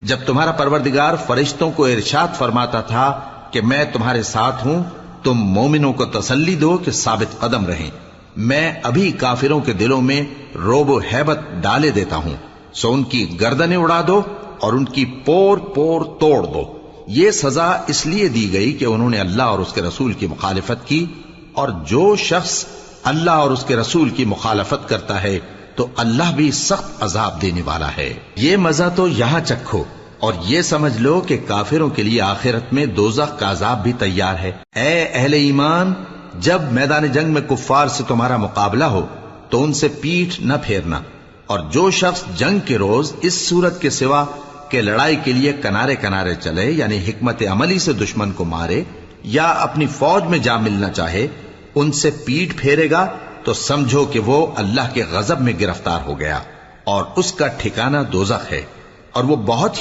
جب تمہارا پروردگار فرشتوں کو ارشاد فرماتا تھا کہ میں تمہارے ساتھ ہوں، تم مومنوں کو تسلی دو کہ ثابت قدم رہیں، میں ابھی کافروں کے دلوں میں رعب و ہیبت ڈالے دیتا ہوں، سو ان کی گردنیں اڑا دو اور ان کی پور پور توڑ دو۔ یہ سزا اس لیے دی گئی کہ انہوں نے اللہ اور اس کے رسول کی مخالفت کی، اور جو شخص اللہ اور اس کے رسول کی مخالفت کرتا ہے تو اللہ بھی سخت عذاب دینے والا ہے۔ یہ مزہ تو یہاں چکھو اور یہ سمجھ لو کہ کافروں کے لیے آخرت میں دوزخ کا عذاب بھی تیار ہے۔ اے اہل ایمان، جب میدان جنگ میں کفار سے تمہارا مقابلہ ہو تو ان سے پیٹھ نہ پھیرنا، اور جو شخص جنگ کے روز اس صورت کے سوا کہ لڑائی کے لیے کنارے کنارے چلے، یعنی حکمت عملی سے دشمن کو مارے یا اپنی فوج میں جا ملنا چاہے، ان سے پیٹھ پھیرے گا تو سمجھو کہ وہ اللہ کے غضب میں گرفتار ہو گیا، اور اس کا ٹھکانہ دوزخ ہے، اور وہ بہت